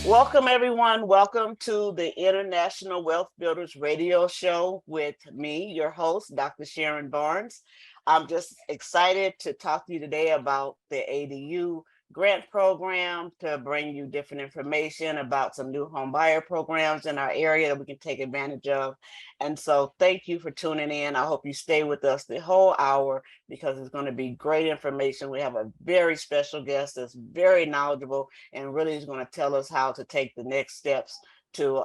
Welcome, everyone. Welcome to the International Wealth Builders Radio Show with me, your host, Dr. Sharon Barnes. I'm just excited to talk to you today about the ADU grant program, to bring you different information about some new home buyer programs in our area that we can take advantage of. And so thank you for tuning in. I hope you stay with us the whole hour because it's going to be great information. We have a very special guest that's very knowledgeable and really is going to tell us how to take the next steps to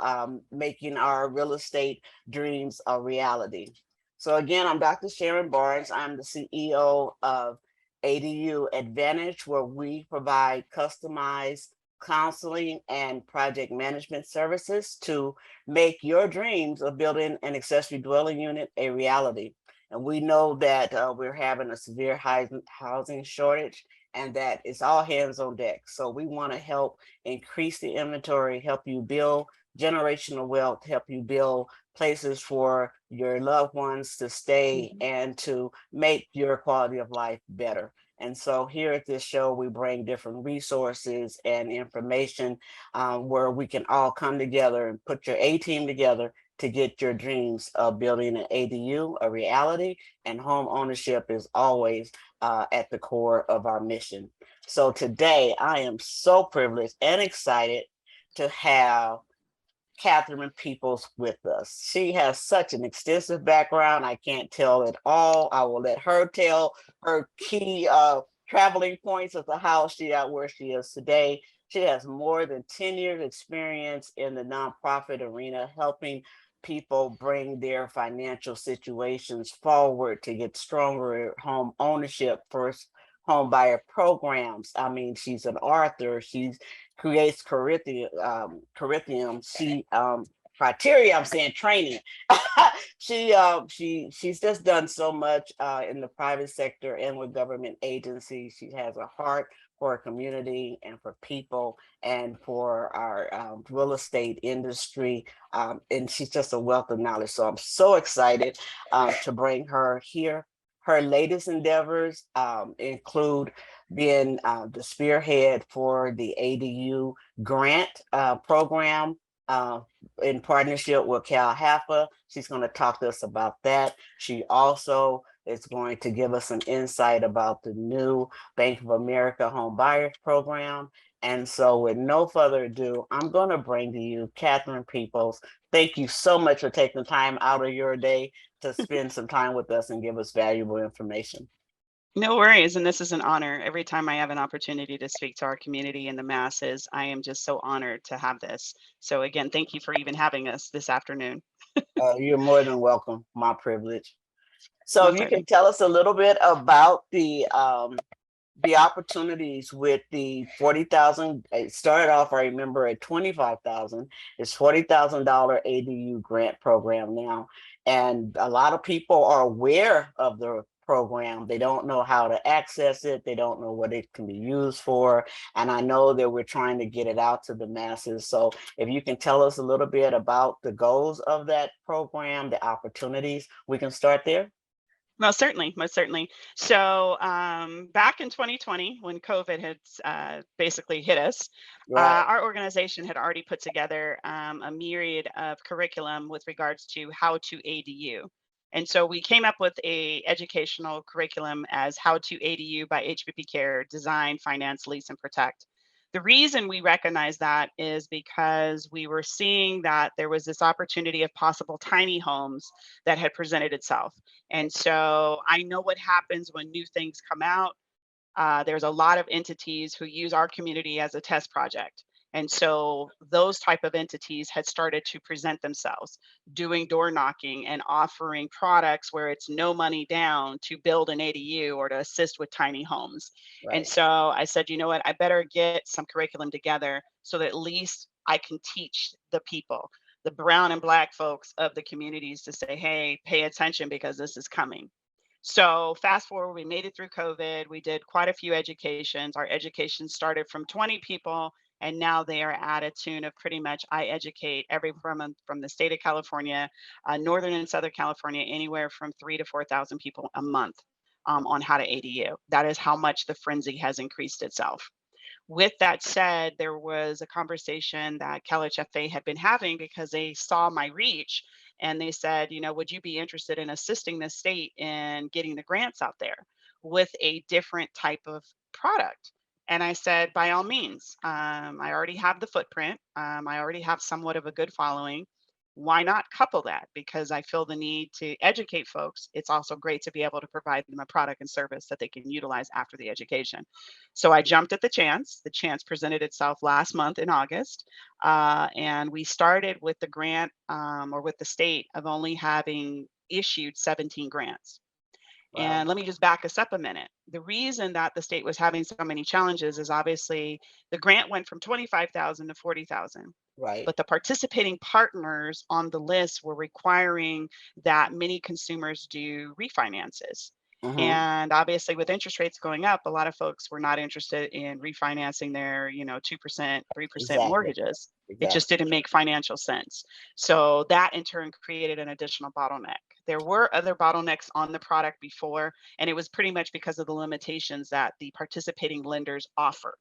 making our real estate dreams a reality. So again, I'm Dr. Sharon Barnes. I'm the CEO of ADU Advantage, where we provide customized counseling and project management services to make your dreams of building an accessory dwelling unit a reality. And we know that we're having a severe housing shortage and that it's all hands on deck. So we want to help increase the inventory, help you build generational wealth, help you build places for your loved ones to stay and to make your quality of life better. And so here at this show, we bring different resources and information where we can all come together and put your A team together to get your dreams of building an ADU a reality. And home ownership is always at the core of our mission. So today I am so privileged and excited to have Katherine Peoples with us. She has such an extensive background. I can't tell it all. I will let her tell her key traveling points of how she got where she is today. She has more than 10 years experience in the nonprofit arena, helping people bring their financial situations forward to get stronger home ownership, first home buyer programs. I mean, she's an author. She's creates curriculum. She criteria. I'm saying training. She's just done so much in the private sector and with government agencies. She has a heart for our community and for people and for our real estate industry. And she's just a wealth of knowledge. So I'm so excited to bring her here. Her latest endeavors include being the spearhead for the ADU grant program in partnership with Cal Haffa. She's going to talk to us about that. She also is going to give us some insight about the new Bank of America Home Buyers Program. And so with no further ado, I'm going to bring to you Katherine Peoples. Thank you so much for taking the time out of your day to spend some time with us and give us valuable information. No worries. And this is an honor. Every time I have an opportunity to speak to our community and the masses, I am just so honored to have this. So again, thank you for even having us this afternoon. You're more than welcome. My privilege. So if Most you can certainly. tell us a little bit about the opportunities with the 40,000. It started off, I remember, at 25,000. It's $40,000 ADU grant program now, and a lot of people are aware of the program. They don't know how to access it. They don't know what it can be used for. And I know that we're trying to get it out to the masses. So if you can tell us a little bit about the goals of that program, the opportunities, we can start there. Most certainly, most certainly. So back in 2020, when COVID had basically hit us, Right. our organization had already put together a myriad of curriculum with regards to how to ADU. And so we came up with a educational curriculum as How to ADU by HBP Care, Design, Finance, Lease, and Protect. The reason we recognize that is because we were seeing that there was this opportunity of possible tiny homes that had presented itself. And so I know what happens when new things come out. There's a lot of entities who use our community as a test project. And so those type of entities had started to present themselves, doing door knocking and offering products where it's no money down to build an ADU or to assist with tiny homes. And Right. so I said, you know what, I better get some curriculum together so that at least I can teach the people, the brown and black folks of the communities, to say, hey, pay attention because this is coming. So fast forward, we made it through COVID. We did quite a few educations. Our education started from 20 people, and now they are at a tune of pretty much I educate every from the state of California, northern and southern California, anywhere from 3 to 4,000 people a month on how to ADU. That is how much the frenzy has increased itself. With that said, there was a conversation that CalHFA had been having because they saw my reach and they said, would you be interested in assisting the state in getting the grants out there with a different type of product? And I said, by all means, I already have the footprint. I already have somewhat of a good following. Why not couple that? Because I feel the need to educate folks. It's also great to be able to provide them a product and service that they can utilize after the education. So I jumped at the chance. The chance presented itself last month in August. And we started with the grant or with the state of only having issued 17 grants. Wow. And let me just back us up a minute. The reason that the state was having so many challenges is obviously the grant went from 25,000 to 40,000. Right. But the participating partners on the list were requiring that many consumers do refinances. Mm-hmm. And obviously, with interest rates going up, a lot of folks were not interested in refinancing their, 2%, 3% Exactly. mortgages. It just Exactly. didn't make financial sense. So that in turn created an additional bottleneck. There were other bottlenecks on the product before, and it was pretty much because of the limitations that the participating lenders offered.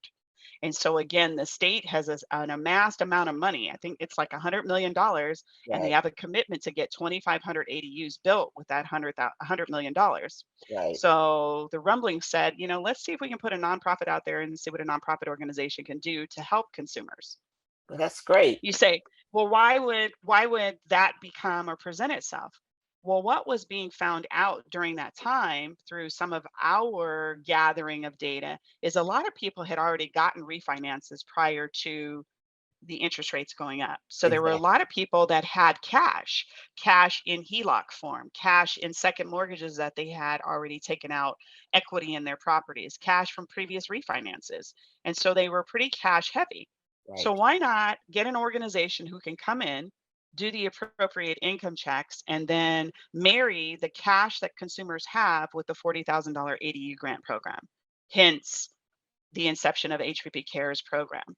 And so again, the state has an amassed amount of money. I think it's like $100 million, and they Right. have a commitment to get 2,500 ADUs built with that $100 million. Right. So the rumbling said, let's see if we can put a nonprofit out there and see what a nonprofit organization can do to help consumers. That's great. You say, well, why would that become or present itself? Well, what was being found out during that time through some of our gathering of data is a lot of people had already gotten refinances prior to the interest rates going up. So there were a lot Exactly. of people that had cash in HELOC form, cash in second mortgages that they had already taken out equity in their properties, cash from previous refinances. And so they were pretty cash heavy. So Right. why not get an organization who can come in, do the appropriate income checks, and then marry the cash that consumers have with the $40,000 ADU grant program? Hence the inception of HPP Cares program.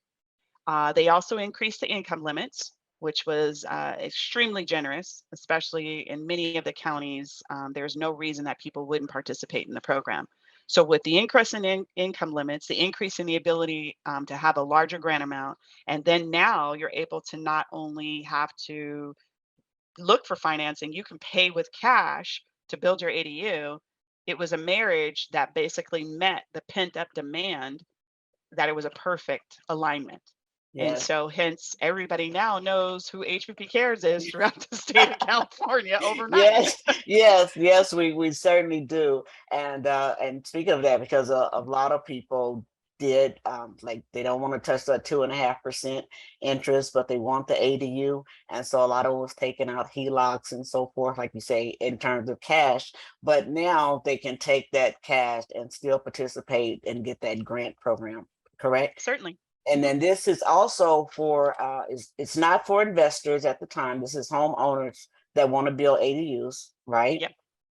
They also increased the income limits, which was extremely generous, especially in many of the counties. There's no reason that people wouldn't participate in the program. So, with the increase in income limits, the increase in the ability to have a larger grant amount, and then now you're able to not only have to look for financing, you can pay with cash to build your ADU. It was a marriage that basically met the pent up demand, that it was a perfect alignment. And Yes. so hence everybody now knows who HPP Cares is throughout the state of California overnight. Yes, yes, yes, we certainly do. And speaking of that, because a lot of people did like they don't want to touch that 2.5% interest, but they want the ADU. And so a lot of it was taking out HELOCs and so forth, like you say, in terms of cash. But now they can take that cash and still participate and get that grant program, correct? Certainly. And Mhm. then this is also for it's not for investors at the time. This is homeowners that want to build ADUs, right? Yep.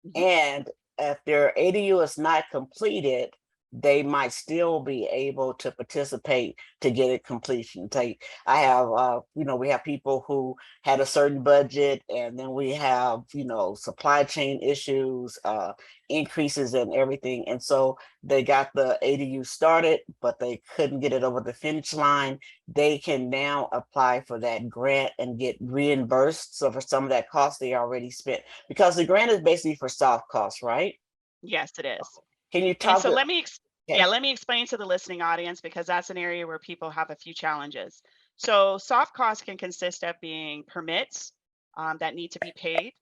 Mhm. And if their ADU is not completed, they might still be able to participate to get it completion. Take I have we have people who had a certain budget, and then we have, supply chain issues, increases in everything. And so they got the ADU started, but they couldn't get it over the finish line. They can now apply for that grant and get reimbursed. So for some of that cost they already spent, because the grant is basically for soft costs, right? Yes, it is. Can you And talk so to? yeah, Okay. let me explain to the listening audience because that's an area where people have a few challenges. So soft costs can consist of being permits that need to be paid.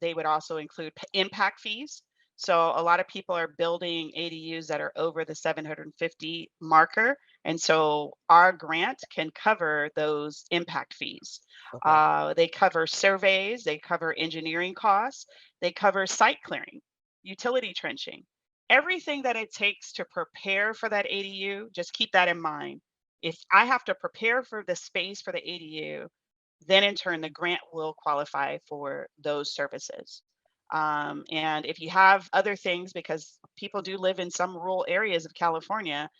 They would also include impact fees. So a lot of people are building ADUs that are over the 750 marker. And so our grant can cover those impact fees. Okay. They cover surveys, they cover engineering costs, they cover site clearing, utility trenching, everything that it takes to prepare for that ADU. Just keep that in mind. If I have to prepare for the space for the ADU, then in turn, the grant will qualify for those services. And if you have other things, because people do live in some rural areas of California,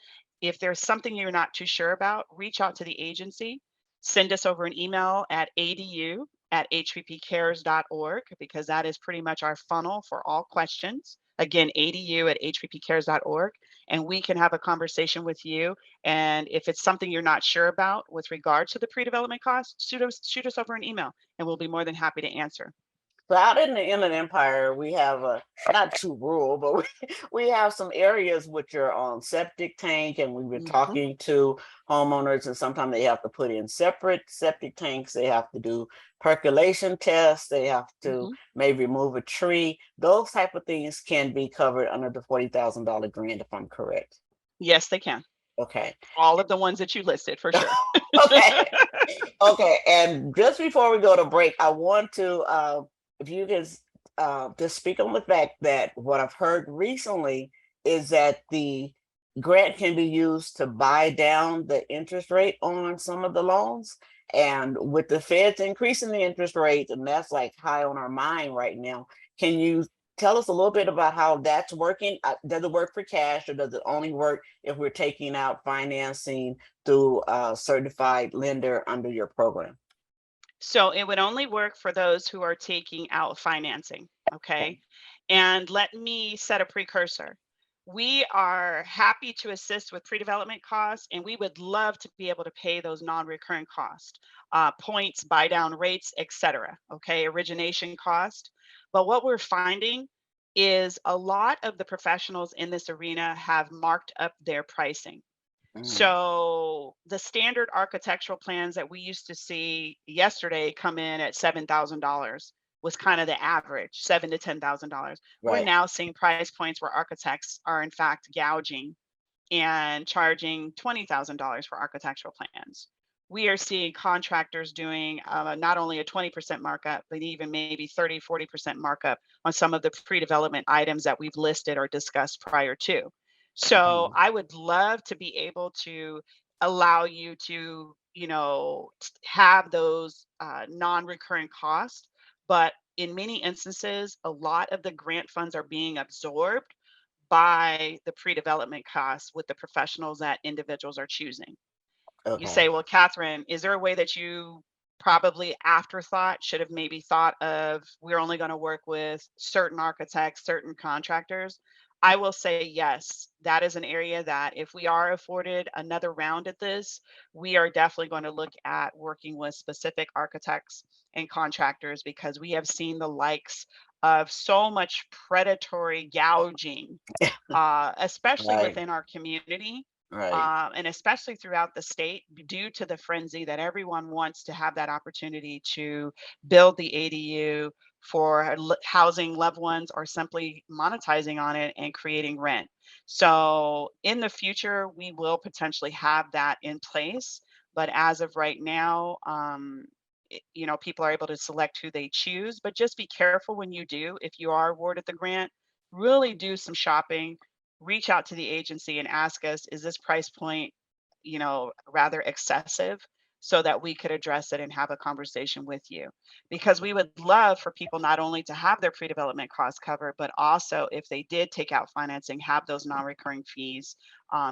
if there's something you're not too sure about, reach out to the agency, send us over an email at adu@hppcares.org, because that is pretty much our funnel for all questions. Again, adu@hppcares.org. and we can have a conversation with you. And if it's something you're not sure about with regard to the pre-development costs, shoot us over an email, and we'll be more than happy to answer. So out in the Inland Empire, we have a not too rural, but we have some areas which are on septic tank, and we've been Hmm. talking to homeowners, and sometimes they have to put in separate septic tanks. They have to do percolation tests. They have to Hmm. maybe remove a tree. Those type of things can be covered under the $40,000 grant, if I'm correct. Yes, they can. Okay. All of the ones that you listed, for sure. Okay. Okay, and just before we go to break, I want to, if you can, just speak on the fact that what I've heard recently is that the grant can be used to buy down the interest rate on some of the loans. And with the feds increasing the interest rate, and that's like high on our mind right now, can you tell us a little bit about how that's working? Does it work for cash, or does it only work if we're taking out financing through a certified lender under your program? So it would only work for those who are taking out financing. Okay. Okay. And let me set a precursor. We are happy to assist with pre-development costs, and we would love to be able to pay those non-recurring costs, points, buy down rates, etc. Okay, origination cost. But what we're finding is a lot of the professionals in this arena have marked up their pricing. Mhm. So the standard architectural plans that we used to see yesterday come in at $7,000 was kind of the average, seven to $10,000. We're Right. now seeing price points where architects are in fact gouging and charging $20,000 for architectural plans. We are seeing contractors doing not only a 20% markup, but even maybe 30, 40% markup on some of the pre-development items that we've listed or discussed prior to. So Mhm. I would love to be able to allow you to, have those non-recurring costs, but in many instances, a lot of the grant funds are being absorbed by the pre-development costs with the professionals that individuals are choosing. You Okay. say, well, Catherine, is there a way that you probably afterthought should have maybe thought of we're only going to work with certain architects, certain contractors? I will say yes, that is an area that if we are afforded another round at this, we are definitely going to look at working with specific architects and contractors because we have seen the likes of so much predatory gouging, especially Right. within our community, Right. and especially throughout the state, due to the frenzy that everyone wants to have that opportunity to build the ADU for housing loved ones or simply monetizing on it and creating rent. So, in the future, we will potentially have that in place. But as of right now, people are able to select who they choose. But just be careful when you do, if you are awarded the grant, really do some shopping, reach out to the agency and ask us, is this price point, rather excessive, so that we could address it and have a conversation with you. Because we would love for people not only to have their pre-development costs covered, but also if they did take out financing, have those non-recurring fees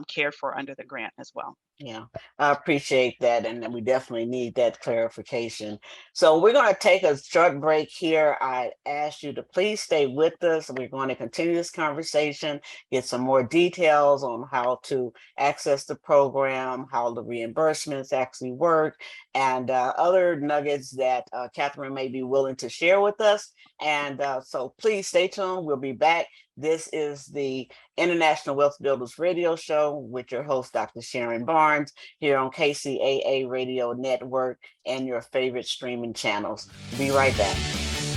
cared for under the grant as well. Yeah, I appreciate that, and we definitely need that clarification. So we're going to take a short break here. I ask you to please stay with us. We're going to continue this conversation, get some more details on how to access the program, how the reimbursements actually work, and other nuggets that Catherine may be willing to share with us. And so please stay tuned. We'll be back. This is the International Wealth Builders Radio Show with your host, Dr. Sharon Barnes, here on KCAA Radio Network and your favorite streaming channels. Be right back.